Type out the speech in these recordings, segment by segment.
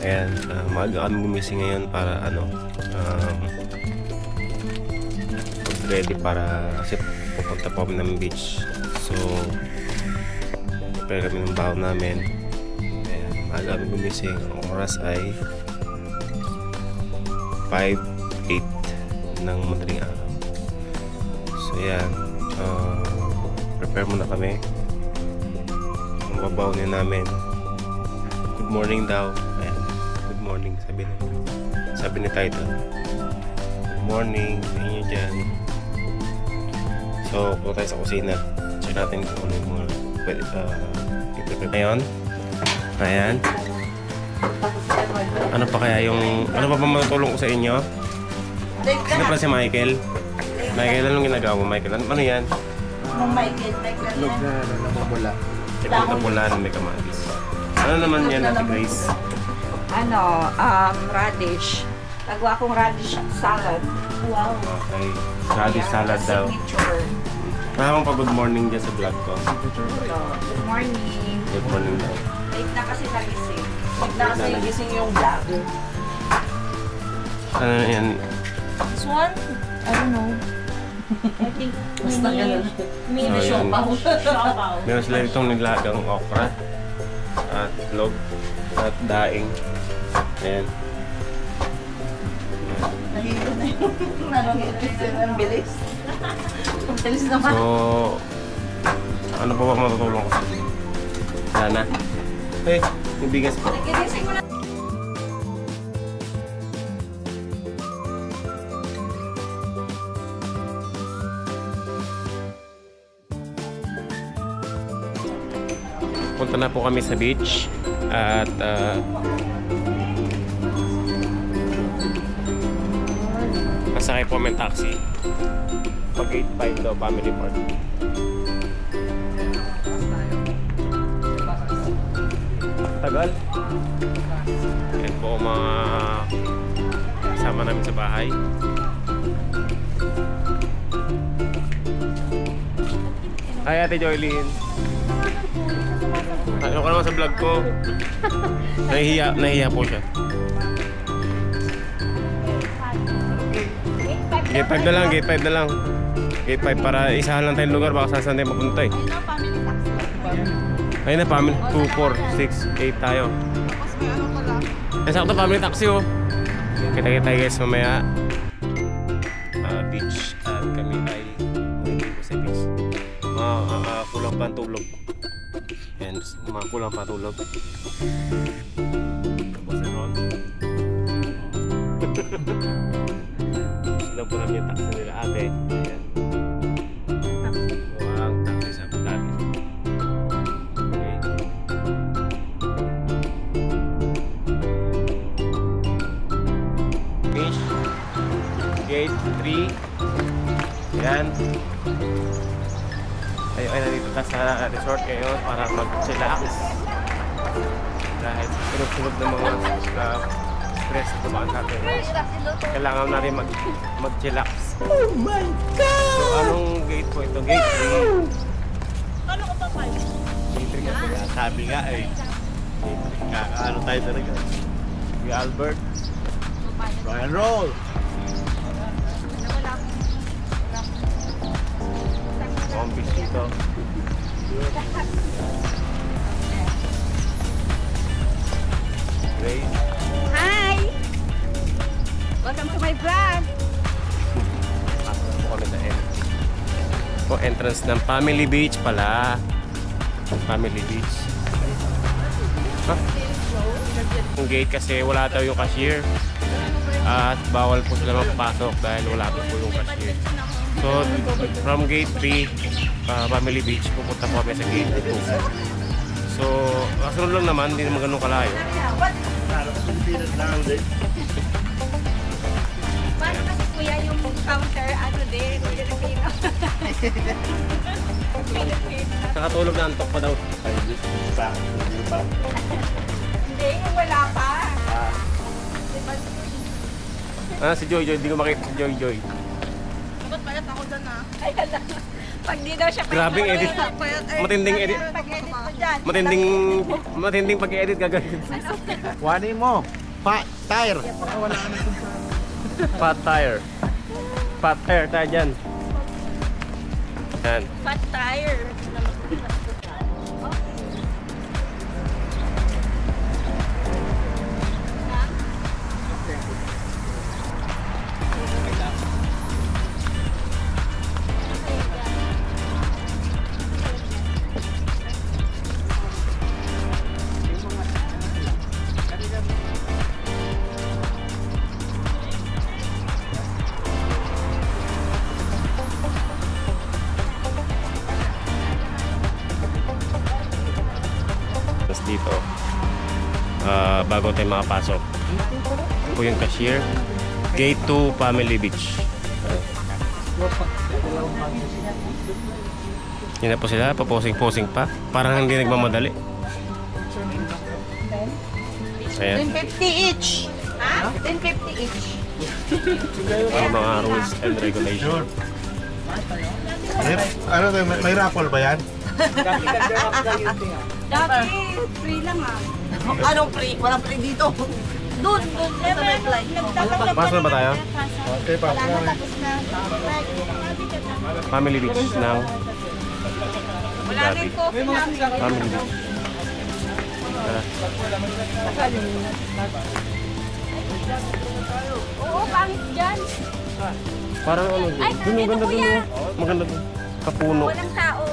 Ayan, maaga kami gumising ngayon para ready para kasi pupunta pa kami ng beach. So prepare kami ng baon namin. Ayan, maaga kami gumising. Ang oras ay 5:08 ng madaling araw. So ayan, prepare muna kami. Ang babawin namin. Good morning daw. Ayan, good morning sabi ni Titan. Good morning sa inyo dyan. So punta tayo sa kusina. Check natin kung ano yung mga pwede i-prepare ngayon. Ayan. Ano pa kaya yung ano pa ba matutulong ko sa inyo? Sino pa si Michael? Michael, anong ginagawa mo, Michael? Ano yan? Michael, Log na nabubula. Sipag na bulan, may kamatis. Ano naman yan, Ate Grace? Radish. Nagawa akong radish salad. Wow. Okay. Radish salad daw. Signature. Maraming pa good morning dyan sa vlog ko. Good morning. Good morning daw. Late na kasi nagising. Late na kasi nagising yung vlog. Ano yan? This one? I don't know. I think mini siopaw. Meron sila itong nilagang okra at itlog at daing. Ayan. Nahilo na yung ang bilis. Ang bilis naman. So, ano pa ba matutulong ko sa inyo? Wala na. Eh, yung bigas po. Nagising mo na. Punta na po kami sa beach at masakay po may taxi pag 8:05 daw family park. Tagal. Yan po mga kasama namin sa bahay. Hi Ate Joylene. Ano ka naman sa vlog ko? Nahihiya po siya. Gate 5 na lang, gate 5 na lang. Gate 5 para isahan lang tayong lugar, baka saan tayo mapunta eh. Ayun na, family 2, 4, 6, 8 tayo. Ay, sakto family taxi oh. Kita-kita tayo guys mamaya. Beach at kami ay magiging sa beach. Kulang pa ang tulog. Yan, mga kulang pa tulog. Tapos na ron. Sila po namin yung taxi nila ate. Ayan. So, ang taxi sa Abu Dhabi. Okay. Beach. Gate 3. Ayan. Tayo ay nandito na sa resort ngayon para mag-chillax dahil sunod-sunod ng mga stress na tumaan sa atin. Kailangan natin mag-chillax. Oh my God! So anong gate po ito? Gate 3. Ano ko pa 5? Gate 3 kasi nga, sabi nga eh. Gate 3 nga, ano tayo talaga? Si Albert. Rock and roll! Zombies dito. Great. Hi! Welcome to my vlog! Pasok po kami sa entrance ng Family Beach pala. Family Beach. Huh? Yung gate kasi wala daw yung cashier. At bawal po sila magpasok dahil wala po yung cashier. So, from gate 3, Family Beach, pupunta po kami sa gate 2. So, kasunod lang naman, hindi naman ganun kalayo. Paano kasi kuya yung counter, ano din, Filipino. Nakatulog na antok pa daw. Hindi, yung wala pa. Si Joy Joy, hindi ko makita si Joy Joy. Ba't pala ako dyan ah? Ay, Pag di daw siya Grabing edit. Matinding edit. Pag-edit mo dyan. Matinding pag-edit gagawin. Kuhanin mo. Tire. Fat tire. Fat tire tayo dyan. Yan. Fat tire. Tapos dito, bago tayo makapasok, ito po yung cashier. Gate to Family Beach. Yan na po sila, paposing-posing pa. Parang hindi nagmamadali. Ayan. 10.50 each. Ha? 10.50 each. Ang mga rules and regulation. Ano to, may raffle ba yan? Dati, free lang ah. Anong free? Walang free dito. Doon, sa may flight. Pasok na ba tayo? Okay, pa. Tapos na. Family Beach ng Wala rin coffee namin. Family Beach. Tara. Oo, pangit dyan. Parang ano, Ay, dun yung ito ganda dun. kuya. Oh. Maganda dun. Kapuno. Walang tao.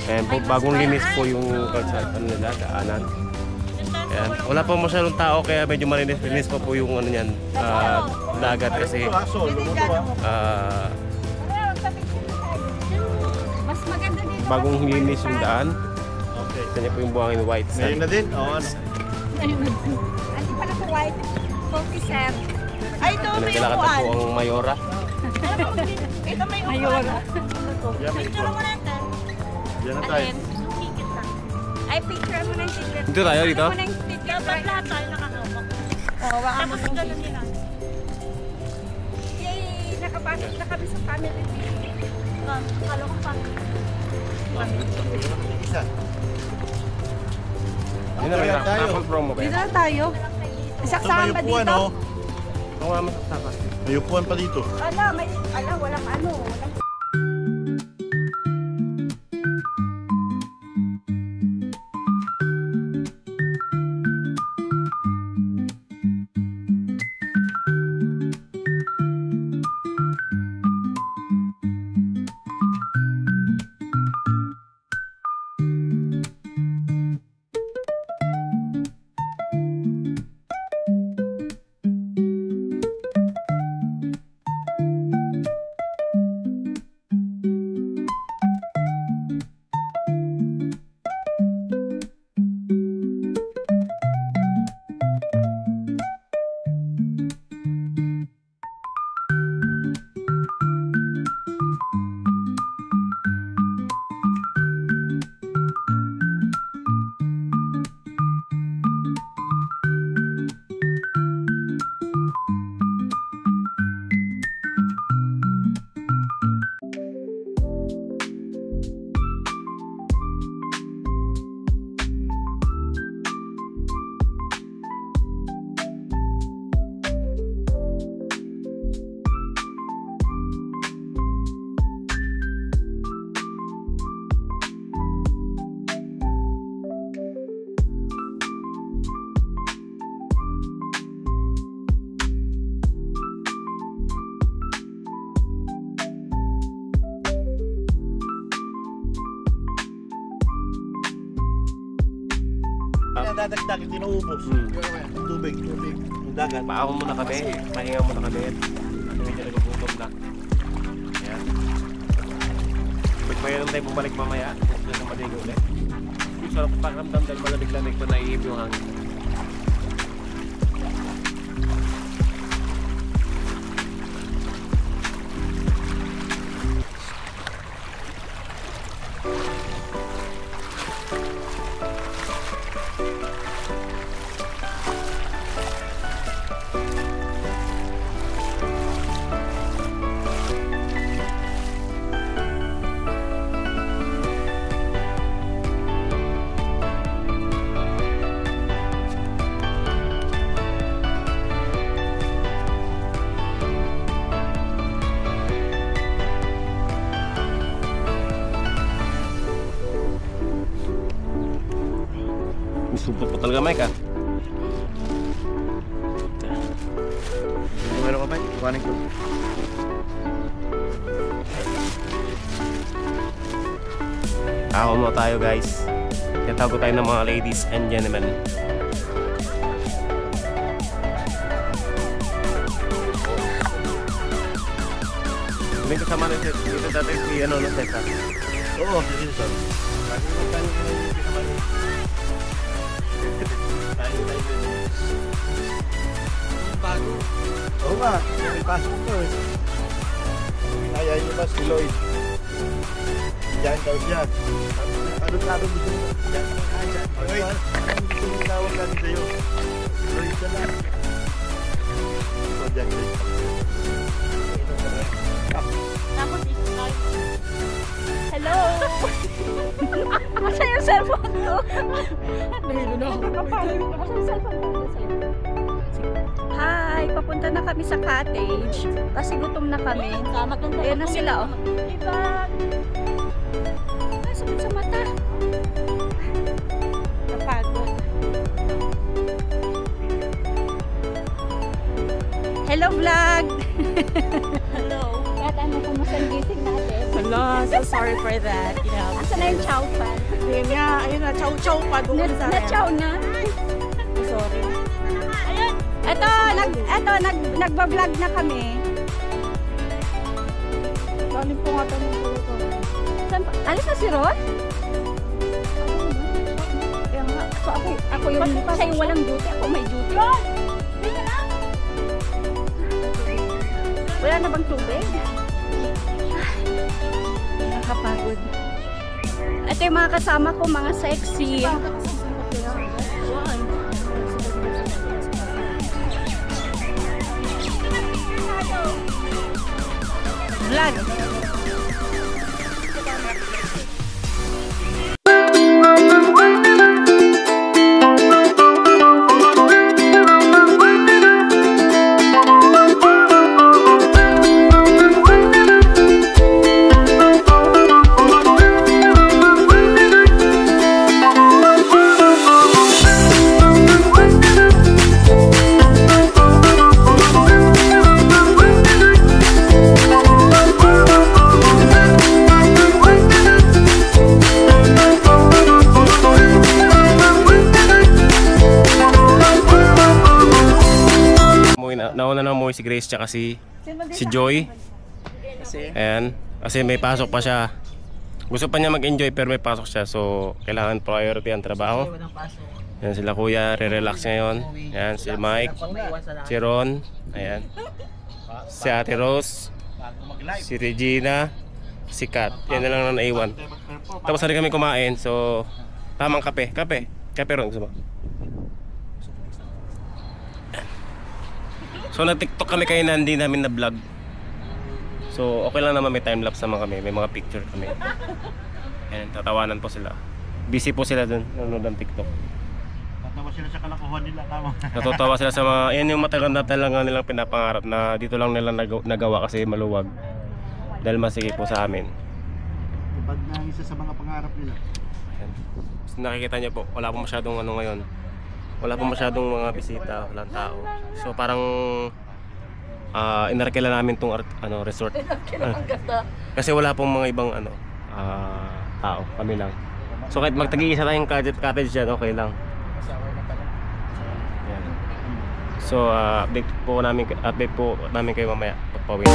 Ayan po, bagong linis po yung kalsada, ano nila, daanan. Ayan. Wala pa masyadong tao kaya medyo malinis pa po yung ano yan, dagat kasi Mas maganda dito. bagong linis yung daan. Okay. Kanya po yung buhangin white Ngayon sand. na din? Oo, ano? Andi pala sa white. Coffee sir. Ay, ito may Naglalakad na upuan. po ang Mayora. Ito may upuan. Yan, may Picture mo natin. Yan na tayo. Alin? Ticket lang. Ay, picture mo ng ticket. Dito tayo, dito? Picture mo ng ticket. Dapat lahat tayo nakakawak. Oo, baka mo sa ganun nila. Yay! Nakapasok na kami sa family meeting. Kala ko pa. Isa. Yun na lang, tayo. Apple promo Dito kaya. na tayo. Isaksahan May pa upuan, dito? oh. Ito nga masasaka. May upuan pa dito. Walang ano. Walang Nadadagdag, hindi naubos. Tubig. Yung dagat. Paako muna kami, pahinga muna kami. Medyo nagugutom na. Ayan. Pwede tayo bumalik mamaya. Kung na maligo ulit. Yung sarap pakiramdam dahil malamig-lamig pa naiihip yung hangin. Maggamay ka. Meron ka ba? Kuhanin ko. Ako mo tayo guys. Tatago tayo ng mga ladies and gentlemen. May kasama rin dito dati si ano na Tessa. Oo, sige sir. Lagi naman tayo yung pinamali. Bago. Oo nga, may pasok to eh. Kaya niyo ba si Lloyd? Diyan daw dyan. Ano sabi gusto mo? Diyan ka na dyan. Lloyd, ano gusto mo tawag lang sa'yo? Lloyd ka lang. So dyan, Lloyd. Tapos i-start. Hello! Asa yung cellphone ko? Nahilo na ako. Asa yung cellphone ko? Hi! Papunta na kami sa cottage. Kasi gutom na kami. Ayan na sila, oh. Ay, sakit sa mata. Napagod. Hello, vlog! Hello. At ano, kumusta ang gising natin? Hello, so sorry for that. Yeah. Asa na yung chow pan? Ayun nga, ayun na, chow-chow pa doon sa Na-chow na? Sorry. Eto, nagba-vlog na kami. Galing po nga tanong ko. Saan pa? Alis na si Ron? Kaya nga. So ako yung, siya yung walang duty, ako may duty. Wala na bang tubig? Nakakapagod. Ito yung mga kasama ko, mga sexy. Vlog. Nauna na umuwi si Grace tsaka si Joy. Ayan. Kasi may pasok pa siya. Gusto pa niya mag-enjoy pero may pasok siya. So kailangan priority ang trabaho. Ayan sila kuya, re-relax ngayon. Ayan si Mike, si Ron. Ayan. Si Ate Rose, si Regina, si Kat. Yan na lang na naiwan. Tapos na rin kami kumain. So tamang kape. Kape Ron, gusto mo? So nag-TikTok kami kayo na hindi namin na-vlog. So okay lang naman, may time-lapse naman kami, may mga picture kami. Ayan, tatawanan po sila. Busy po sila dun, nanonood ng TikTok. Tatawa sila sa kalakuhan nila, tama. Natutawa sila sa mga, yan yung matagal na talaga nilang pinapangarap na dito lang nila nagawa kasi maluwag. Dahil masigit po sa amin. Ipag na isa sa mga pangarap nila. Ayan. So, nakikita niyo po, wala po masyadong ano ngayon. Wala po masyadong mga bisita, walang tao. So parang inarakila namin tong resort. Kasi wala pong mga ibang tao, kami lang. So kahit magtag-iisa tayong cottage dyan, okay lang. Yan. So update po namin kayo mamaya pagpawin.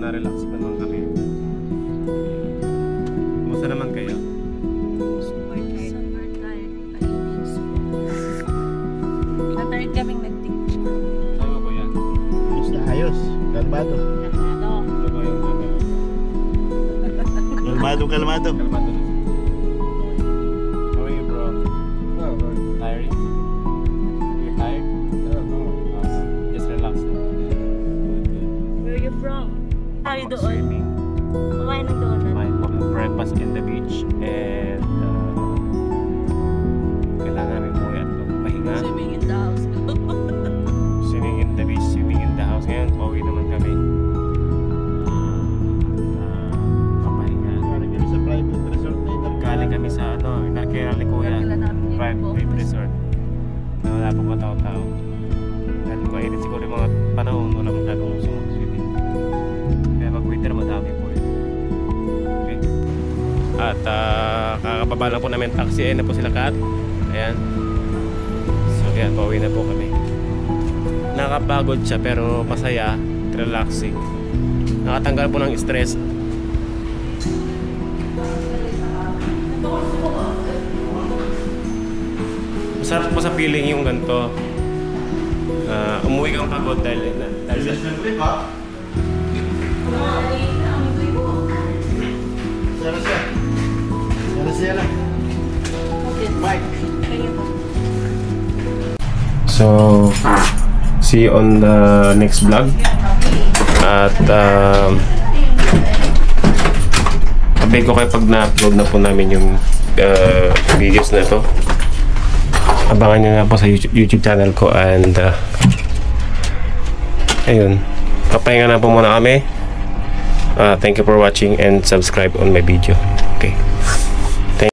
na-relax naman kami. Kumusta naman kayo? Super tired. Natired kaming nag-picture. Sayo ko yan. Basta ayos. Kalmado. Ito ba yung Kalmado. kalmado na. How are you, bro? Tired? You tired? Just relax. Where are you from? Tayo doon. Swimming. Kumain ng donut. Kumain po ng breakfast in the beach and kailangan namin po yan pahinga. Swimming in the house. Swimming in the beach, swimming in the house. Ngayon, pauwi naman kami. Papahinga. Galing kami sa private resort na ito. Galing kami sa kaya ni Kuya. Kailan namin yun? Private resort. Na wala pong katao-tao. Dahil mainit siguro yung mga panahon, wala masyadong swimming. Kaya pag winter, madami po yun. Okay. At kakababa lang po namin taxi. Ayan na po sila Kat. Ayan. So yan, pauwi na po kami. Nakapagod siya pero masaya, relaxing. Nakatanggal po ng stress. Masarap po sa feeling yung ganito. Umuwi kang pagod dahil sa Sierra. Mike. So, see you on the next vlog. At update ko kayo pag na-upload na po namin yung videos na ito. Abangan nyo na po sa YouTube channel ko and ayun, papahinga na po muna kami. Thank you for watching and subscribe on my video. Okay.